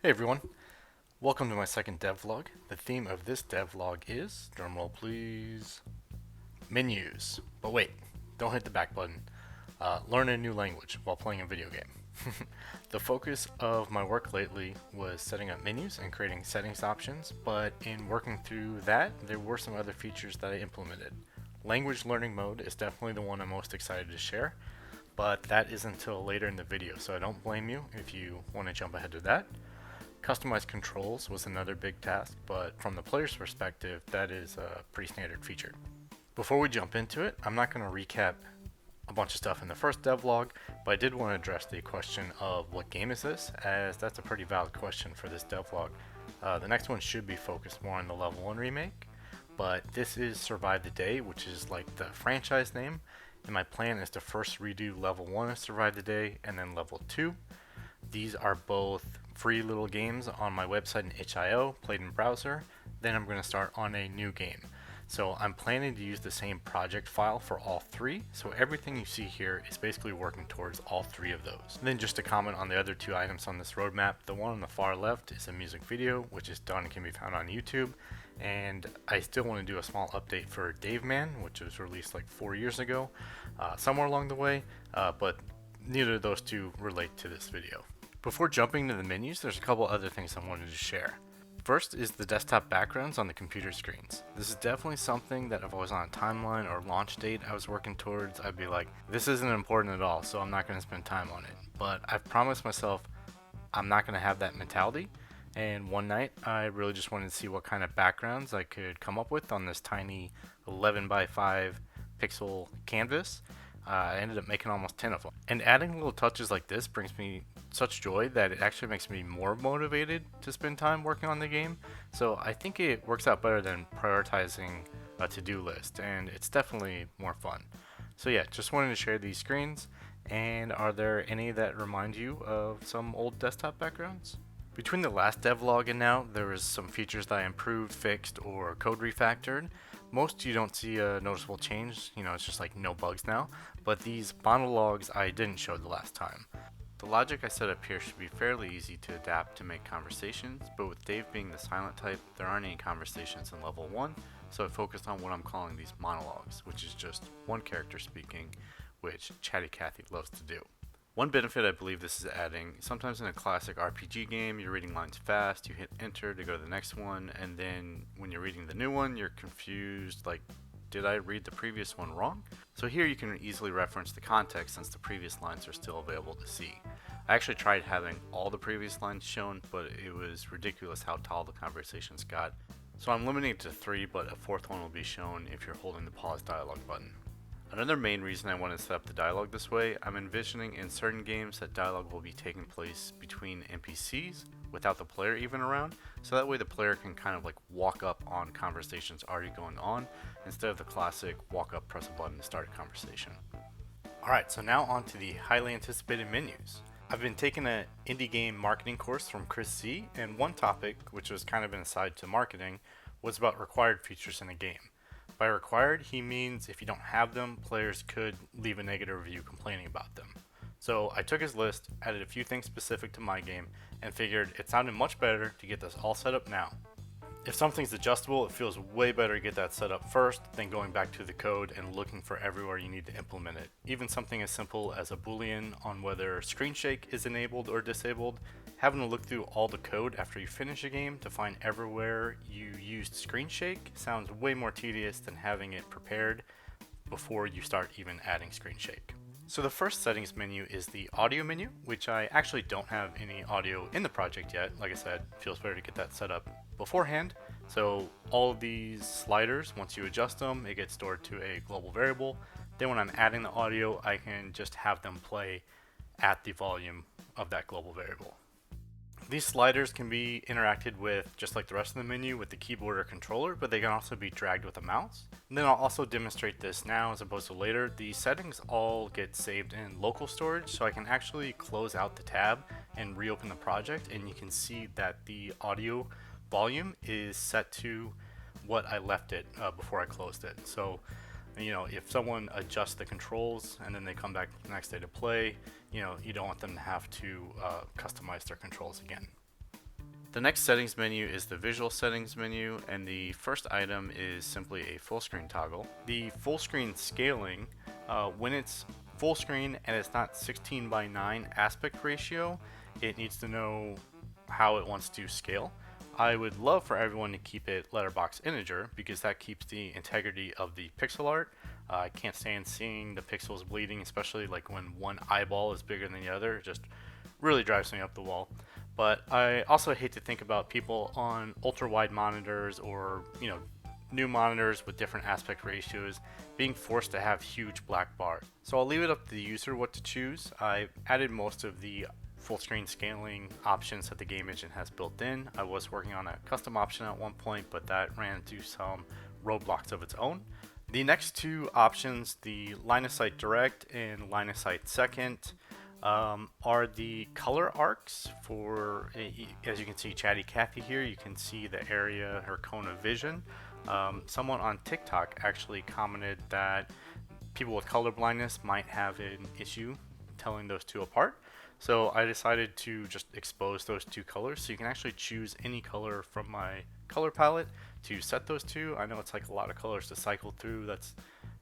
Hey everyone, welcome to my second devlog. The theme of this devlog is, drumroll please, menus. But wait, don't hit the back button. Learn a new language while playing a video game. The focus of my work lately was setting up menus and creating settings options, but in working through that, there were some other features that I implemented. Language learning mode is definitely the one I'm most excited to share, but that is until later in the video, so I don't blame you if you want to jump ahead to that. Customized controls was another big task, but from the player's perspective, that is a pretty standard feature. Before we jump into it, I'm not going to recap a bunch of stuff in the first devlog, but I did want to address the question of what game is this, as that's a pretty valid question for this devlog. The next one should be focused more on the Level 1 remake, but this is Survive the Day, which is like the franchise name, and my plan is to first redo Level 1 of Survive the Day and then Level 2. These are both free little games on my website in itch.io, played in browser. Then I'm going to start on a new game. So I'm planning to use the same project file for all three. So everything you see here is basically working towards all three of those. And then just to comment on the other two items on this roadmap, the one on the far left is a music video, which is done and can be found on YouTube. And I still want to do a small update for Dave Man, which was released like 4 years ago, somewhere along the way, but neither of those two relate to this video. Before jumping to the menus, there's a couple other things I wanted to share. First is the desktop backgrounds on the computer screens. This is definitely something that if I was on a timeline or launch date I was working towards, I'd be like, this isn't important at all, so I'm not going to spend time on it. But I've promised myself I'm not going to have that mentality. And one night, I really just wanted to see what kind of backgrounds I could come up with on this tiny 11 by 5 pixel canvas. I ended up making almost 10 of them. And adding little touches like this brings me such joy that it actually makes me more motivated to spend time working on the game. So I think it works out better than prioritizing a to-do list, and it's definitely more fun. So yeah, just wanted to share these screens. And are there any that remind you of some old desktop backgrounds? Between the last devlog and now, there was some features that I improved, fixed, or code refactored. Most you don't see a noticeable change, it's just like no bugs now, but these monologues I didn't show the last time. The logic I set up here should be fairly easy to adapt to make conversations, but with Dave being the silent type, there aren't any conversations in level 1, so I focused on what I'm calling these monologues, which is just one character speaking, which Chatty Cathy loves to do. One benefit I believe this is adding, sometimes in a classic RPG game, you're reading lines fast, you hit enter to go to the next one, and then when you're reading the new one, you're confused, like, did I read the previous one wrong? So here you can easily reference the context since the previous lines are still available to see. I actually tried having all the previous lines shown, but it was ridiculous how tall the conversations got. So I'm limiting it to 3, but a 4th one will be shown if you're holding the pause dialogue button. Another main reason I want to set up the dialogue this way, I'm envisioning in certain games that dialogue will be taking place between NPCs without the player even around, so that way the player can kind of like walk up on conversations already going on instead of the classic walk up, press a button to start a conversation. Alright, so now on to the highly anticipated menus. I've been taking an indie game marketing course from Chris C, and one topic, which was kind of an aside to marketing, was about required features in a game. By required, he means if you don't have them, players could leave a negative review complaining about them. So I took his list, added a few things specific to my game, and figured it sounded much better to get this all set up now. If something's adjustable, it feels way better to get that set up first than going back to the code and looking for everywhere you need to implement it. Even something as simple as a boolean on whether screen shake is enabled or disabled, having to look through all the code after you finish a game to find everywhere you used screen shake sounds way more tedious than having it prepared before you start even adding screen shake. So the first settings menu is the audio menu, which I actually don't have any audio in the project yet. Like I said, it feels better to get that set up beforehand. So all of these sliders, once you adjust them, it gets stored to a global variable. Then when I'm adding the audio, I can just have them play at the volume of that global variable. These sliders can be interacted with just like the rest of the menu with the keyboard or controller, but they can also be dragged with a mouse. And then I'll also demonstrate this now as opposed to later. The settings all get saved in local storage, so I can actually close out the tab and reopen the project, and you can see that the audio volume is set to what I left it before I closed it. So if someone adjusts the controls and then they come back the next day to play, you don't want them to have to customize their controls again. The next settings menu is the visual settings menu, and the first item is simply a full screen toggle. The full screen scaling, when it's full screen and it's not 16:9 aspect ratio, it needs to know how it wants to scale. I would love for everyone to keep it letterbox integer because that keeps the integrity of the pixel art. I can't stand seeing the pixels bleeding, especially like when one eyeball is bigger than the other. It just really drives me up the wall. But I also hate to think about people on ultra wide monitors or, new monitors with different aspect ratios being forced to have huge black bars. So I'll leave it up to the user what to choose. I added most of the full screen scaling options that the game engine has built in. I was working on a custom option at one point, but that ran into some roadblocks of its own. The next two options, the line of sight direct and line of sight second, are the color arcs for, as you can see, Chatty Cathy here. You can see the area, her cone of vision. Someone on TikTok actually commented that people with color blindness might have an issue telling those two apart. So I decided to just expose those two colors, so you can actually choose any color from my color palette to set those two. I know it's like a lot of colors to cycle through. That's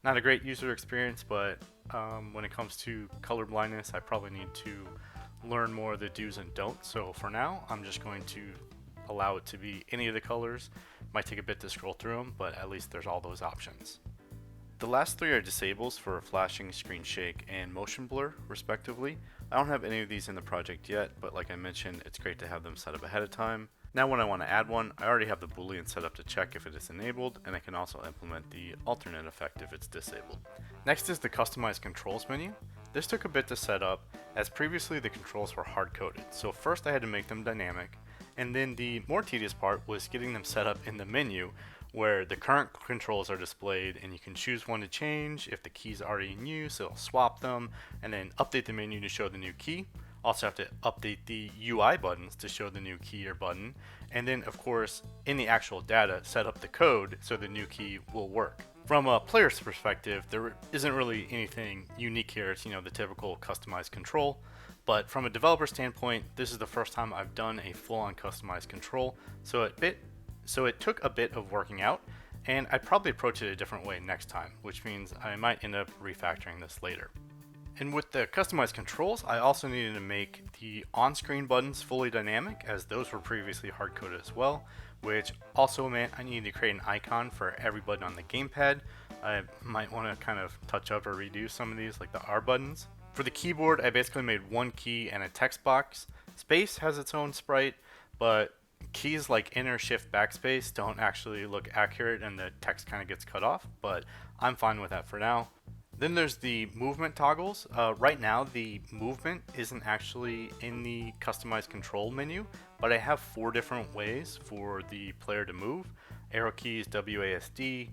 not a great user experience, but when it comes to color blindness, I probably need to learn more of the do's and don'ts. So for now, I'm just going to allow it to be any of the colors. Might take a bit to scroll through them, but at least there's all those options. The last three are disables for flashing, screen shake, and motion blur, respectively. I don't have any of these in the project yet, but like I mentioned, it's great to have them set up ahead of time. Now when I want to add one, I already have the boolean set up to check if it is enabled, and I can also implement the alternate effect if it's disabled. Next is the customize controls menu. This took a bit to set up, as previously the controls were hard-coded, so first I had to make them dynamic, and then the more tedious part was getting them set up in the menu, where the current controls are displayed and you can choose one to change. If the key's already in use, it'll swap them, and then update the menu to show the new key. Also have to update the UI buttons to show the new key or button, and then of course in the actual data set up the code so the new key will work. From a player's perspective, there isn't really anything unique here. It's the typical customized control, but from a developer standpoint, this is the first time I've done a full-on customized control, so it took a bit of working out, and I'd probably approach it a different way next time, which means I might end up refactoring this later. And with the customized controls, I also needed to make the on-screen buttons fully dynamic, as those were previously hard-coded as well, which also meant I needed to create an icon for every button on the gamepad. I might want to kind of touch up or redo some of these, like the R buttons. For the keyboard, I basically made one key and a text box. Space has its own sprite, but keys like enter, shift, backspace don't actually look accurate and the text kind of gets cut off, but I'm fine with that for now. Then there's the movement toggles. Right now the movement isn't actually in the customized control menu, but I have 4 different ways for the player to move. Arrow keys, WASD,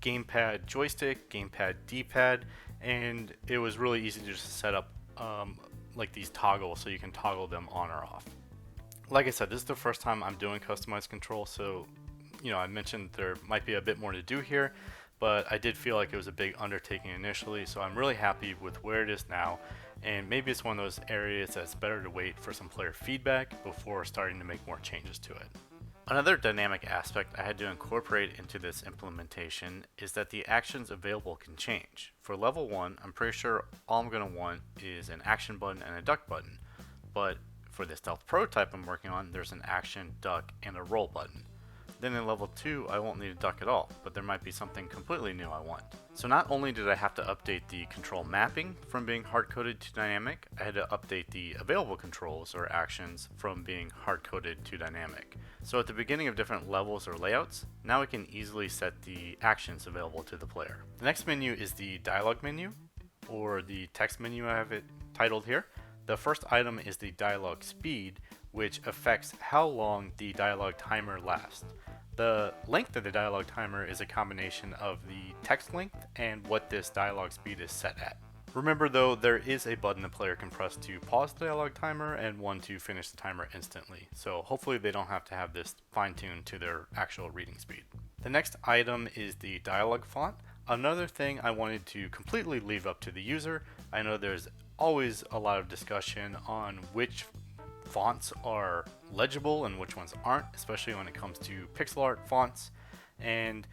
gamepad joystick, gamepad D-pad, and it was really easy to just set up like these toggles so you can toggle them on or off. Like I said, this is the first time I'm doing customized control, so I mentioned there might be a bit more to do here, but I did feel like it was a big undertaking initially, so I'm really happy with where it is now, and maybe it's one of those areas that's better to wait for some player feedback before starting to make more changes to it. Another dynamic aspect I had to incorporate into this implementation is that the actions available can change. For level 1, I'm pretty sure all I'm going to want is an action button and a duck button, but for the stealth prototype I'm working on, there's an action, duck, and a roll button. Then in level 2, I won't need a duck at all, but there might be something completely new I want. So not only did I have to update the control mapping from being hard-coded to dynamic, I had to update the available controls or actions from being hard-coded to dynamic. So at the beginning of different levels or layouts, now I can easily set the actions available to the player. The next menu is the dialogue menu, or the text menu I have it titled here. The first item is the dialogue speed, which affects how long the dialogue timer lasts. The length of the dialogue timer is a combination of the text length and what this dialogue speed is set at. Remember though, there is a button the player can press to pause the dialogue timer and one to finish the timer instantly, so hopefully they don't have to have this fine-tuned to their actual reading speed. The next item is the dialogue font. Another thing I wanted to completely leave up to the user. I know there's always a lot of discussion on which fonts are legible and which ones aren't, especially when it comes to pixel art fonts. And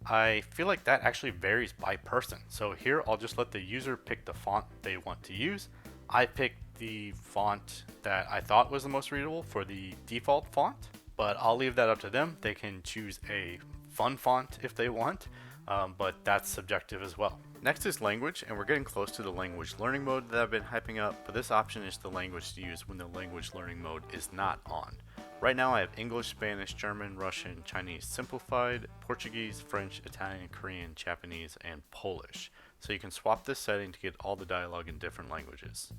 I feel like that actually varies by person. So here I'll just let the user pick the font they want to use. I picked the font that I thought was the most readable for the default font, but I'll leave that up to them. They can choose a fun font if they want, but that's subjective as well. Next is language, and we're getting close to the language learning mode that I've been hyping up, but this option is the language to use when the language learning mode is not on. Right now I have English, Spanish, German, Russian, Chinese simplified, Portuguese, French, Italian, Korean, Japanese, and Polish. So you can swap this setting to get all the dialogue in different languages.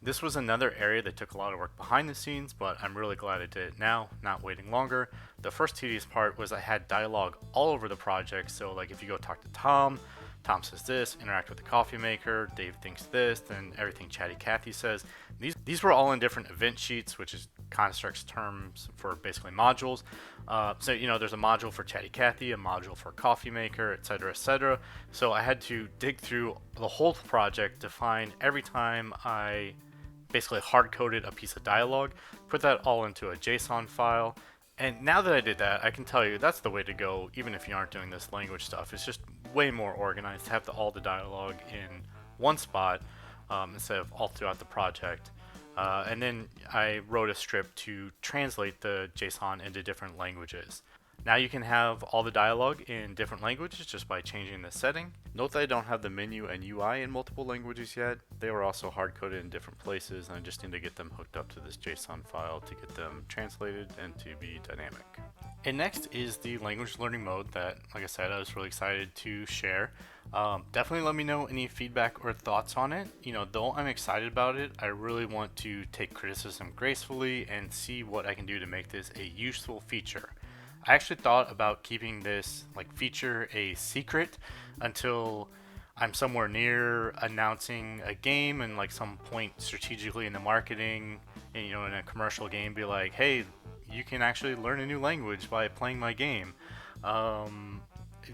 This was another area that took a lot of work behind the scenes, but I'm really glad I did it now, not waiting longer. The first tedious part was I had dialogue all over the project, so like if you go talk to Tom, Tom says this, interact with the coffee maker, Dave thinks this, then everything Chatty Cathy says. These were all in different event sheets, which is constructs terms for basically modules. So there's a module for Chatty Cathy, a module for coffee maker, etc., etc. So I had to dig through the whole project to find every time I basically hard coded a piece of dialogue, put that all into a JSON file. And now that I did that, I can tell you that's the way to go, even if you aren't doing this language stuff. It's just way more organized to have all the dialogue in one spot instead of all throughout the project. And then I wrote a script to translate the JSON into different languages. Now you can have all the dialogue in different languages just by changing the setting. Note that I don't have the menu and UI in multiple languages yet. They were also hard-coded in different places, and I just need to get them hooked up to this JSON file to get them translated and to be dynamic. And next is the language learning mode that, like I said, I was really excited to share. Definitely let me know any feedback or thoughts on it. Though I'm excited about it, I really want to take criticism gracefully and see what I can do to make this a useful feature. I actually thought about keeping this feature a secret until I'm somewhere near announcing a game and some point strategically in the marketing and in a commercial game be like, hey, you can actually learn a new language by playing my game.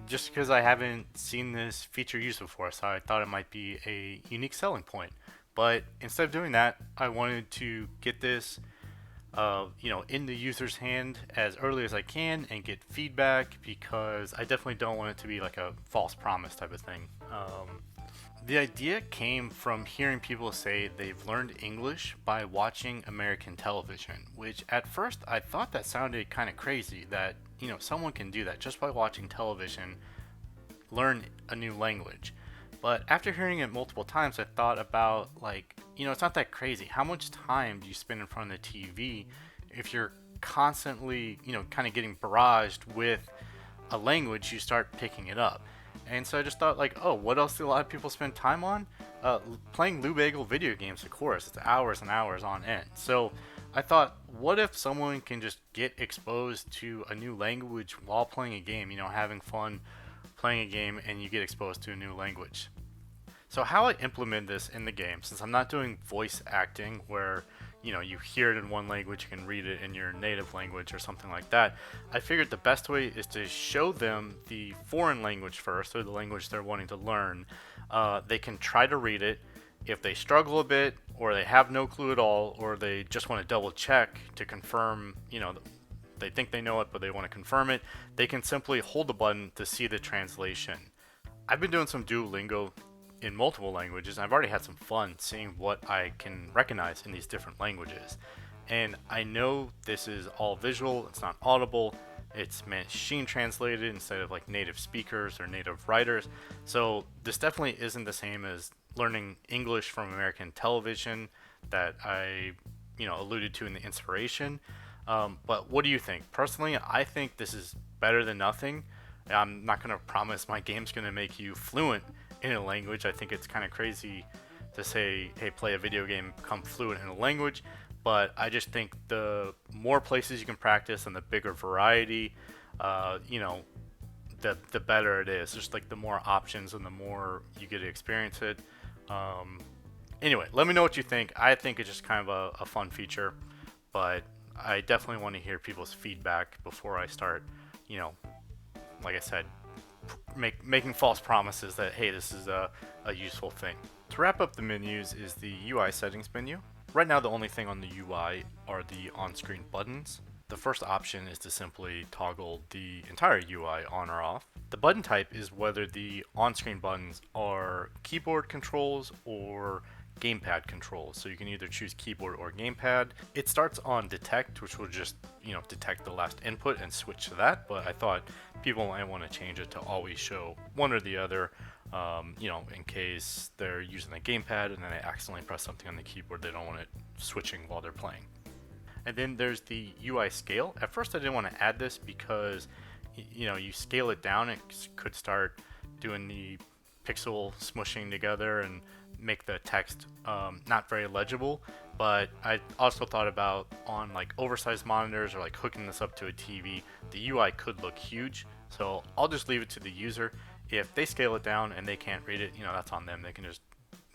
Just because I haven't seen this feature used before, so I thought it might be a unique selling point. But instead of doing that, I wanted to get this in the user's hand as early as I can and get feedback, because I definitely don't want it to be like a false promise type of thing. The idea came from hearing people say they've learned English by watching American television, which at first I thought that sounded kind of crazy that, someone can do that just by watching television, learn a new language. But after hearing it multiple times, I thought about it's not that crazy. How much time do you spend in front of the TV if you're constantly, kind of getting barraged with a language, you start picking it up. And so I just thought what else do a lot of people spend time on? Playing Lou Bagel video games, of course. It's hours and hours on end. So I thought, what if someone can just get exposed to a new language while playing a game, having fun playing a game and you get exposed to a new language. So how I implement this in the game, since I'm not doing voice acting where you hear it in one language, you can read it in your native language or something like that, I figured the best way is to show them the foreign language first, or the language they're wanting to learn. They can try to read it. If they struggle a bit, or they have no clue at all, or they just want to double check to confirm, they think they know it but they want to confirm it, they can simply hold the button to see the translation. I've been doing some Duolingo in multiple languages, and I've already had some fun seeing what I can recognize in these different languages. And I know this is all visual, it's not audible, it's machine translated instead of native speakers or native writers. So this definitely isn't the same as learning English from American television that I alluded to in the inspiration. But what do you think? Personally, I think this is better than nothing. I'm not going to promise my game's going to make you fluent in a language. I think it's kind of crazy to say, hey, play a video game, become fluent in a language. But I just think the more places you can practice and the bigger variety, the better it is. Just the more options and the more you get to experience it. Anyway, let me know what you think. I think it's just kind of a fun feature, but I definitely want to hear people's feedback before I start, like I said, making false promises that, hey, this is a useful thing. To wrap up the menus is the UI settings menu. Right now, the only thing on the UI are the on-screen buttons. The first option is to simply toggle the entire UI on or off. The button type is whether the on-screen buttons are keyboard controls or gamepad controls. So you can either choose keyboard or gamepad. It starts on detect, which will just, detect the last input and switch to that. But I thought people might want to change it to always show one or the other, in case they're using the gamepad and then they accidentally press something on the keyboard, they don't want it switching while they're playing. And then there's the UI scale. At first, I didn't want to add this because, you scale it down, it could start doing the pixel smushing together and make the text not very legible. But I also thought about on like oversized monitors or like hooking this up to a TV, the UI could look huge. So I'll just leave it to the user. If they scale it down and they can't read it, that's on them. They can just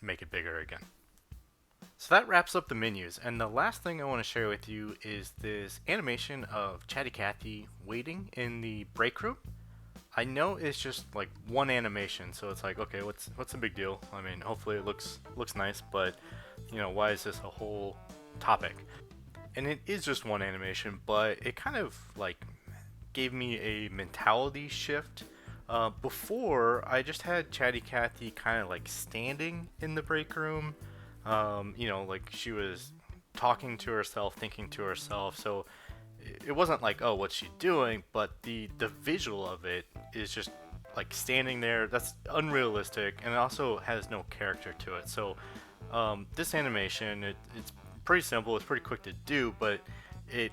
make it bigger again. So that wraps up the menus, and the last thing I want to share with you is this animation of Chatty Cathy waiting in the break room. I know it's just like one animation, so it's like, okay, what's the big deal? I mean, hopefully it looks nice, but why is this a whole topic? And it is just one animation, but it kind of like gave me a mentality shift. Before, I just had Chatty Cathy kind of like standing in the break room, like she was talking to herself, thinking to herself. So it wasn't like, oh, what's she doing? But the visual of it is just like standing there. That's unrealistic, and it also has no character to it. So this animation, it's pretty simple. It's pretty quick to do, but it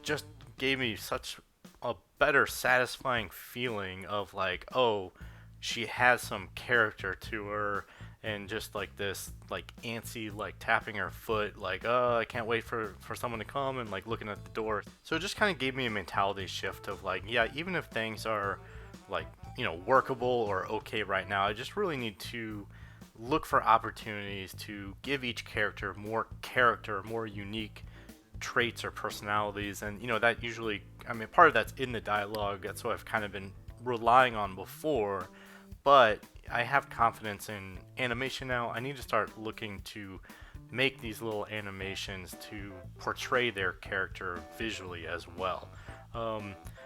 just gave me such a better, satisfying feeling of like, oh, she has some character to her, and just like this like antsy like tapping her foot like, oh, I can't wait for someone to come, and like looking at the door. So it just kind of gave me a mentality shift of like, yeah, even if things are like, workable or okay right now, I just really need to look for opportunities to give each character, more unique traits or personalities. And that usually, I mean, part of that's in the dialogue. That's what I've kind of been relying on before, but I have confidence in animation now. I need to start looking to make these little animations to portray their character visually as well.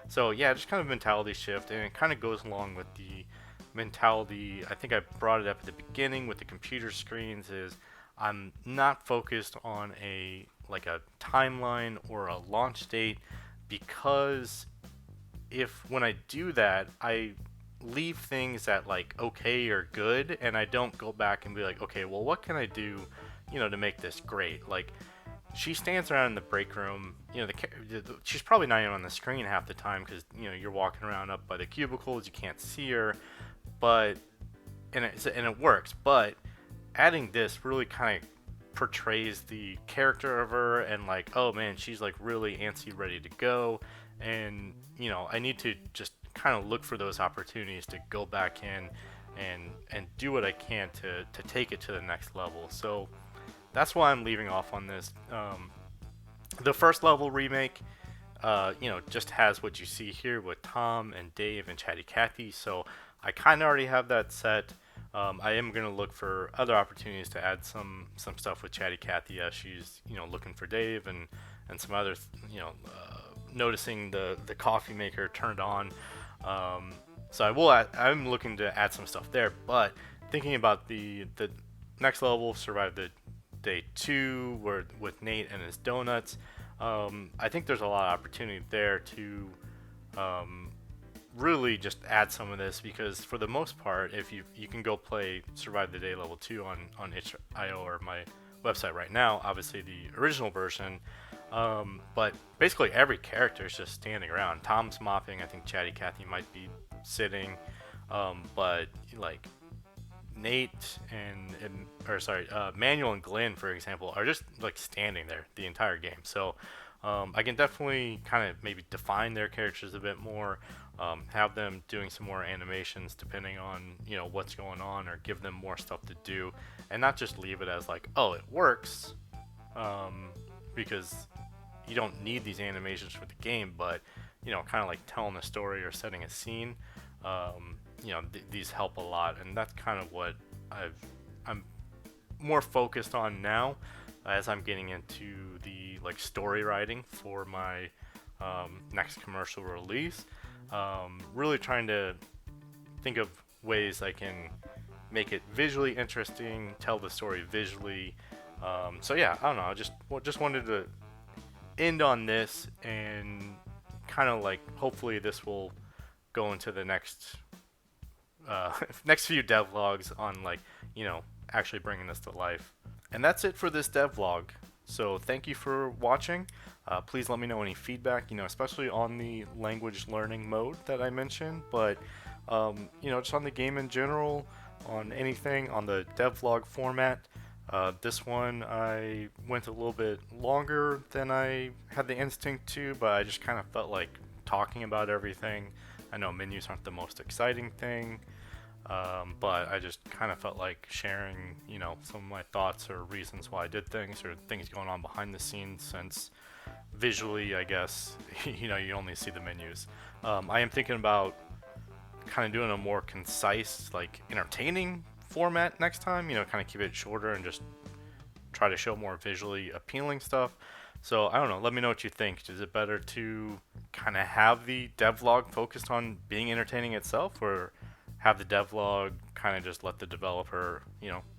So yeah, just kind of mentality shift, and it kind of goes along with the mentality. I think I brought it up at the beginning with the computer screens. Is I'm not focused on a timeline or a launch date, because if when I do that, I leave things at like okay or good, and I don't go back and be like, okay, well, what can I do, to make this great? Like, she stands around in the break room. She's probably not even on the screen half the time because you're walking around up by the cubicles, you can't see her, but and it works. But adding this really kind of portrays the character of her, and like, oh man, she's like really antsy, ready to go, and I need to just kind of look for those opportunities to go back in and do what I can to take it to the next level. So that's why I'm leaving off on this. The first level remake, just has what you see here with Tom and Dave and Chatty Cathy. So I kind of already have that set. I am gonna look for other opportunities to add some stuff with Chatty Cathy as she's looking for Dave, and some other noticing the coffee maker turned on. So I'm looking to add some stuff there, but thinking about the next level, survive the day 2, where with Nate and his donuts. I think there's a lot of opportunity there to really just add some of this, because for the most part, if you can go play Survive the Day level 2 on itch.io or my website right now, obviously the original version. But basically every character is just standing around. Tom's mopping. I think Chatty Cathy might be sitting. But like Nate Manuel and Glenn, for example, are just like standing there the entire game. So I can definitely kind of maybe define their characters a bit more, have them doing some more animations depending on what's going on, or give them more stuff to do, and not just leave it as like, oh, it works, because you don't need these animations for the game, but kind of like telling a story or setting a scene. These help a lot, and that's kind of what I'm more focused on now, as I'm getting into the like story writing for my next commercial release. Really trying to think of ways I can make it visually interesting, tell the story visually. So yeah, I don't know. I just wanted to end on this and kind of like hopefully this will go into the next next few devlogs on like actually bringing this to life. And that's it for this devlog. So thank you for watching. Please let me know any feedback, especially on the language learning mode that I mentioned, but just on the game in general, on anything, on the devlog format. This one I went a little bit longer than I had the instinct to, but I just kind of felt like talking about everything. I know menus aren't the most exciting thing, but I just kind of felt like sharing, some of my thoughts or reasons why I did things or things going on behind the scenes since visually, I guess, you only see the menus. I am thinking about kind of doing a more concise, like entertaining format next time, kind of keep it shorter and just try to show more visually appealing stuff. So I don't know. Let me know what you think. Is it better to kind of have the devlog focused on being entertaining itself, or have the devlog kind of just let the developer,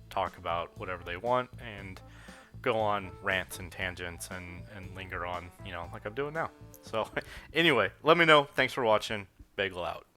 talk about whatever they want and go on rants and tangents and linger on, like I'm doing now. So anyway, let me know. Thanks for watching. Bagel out.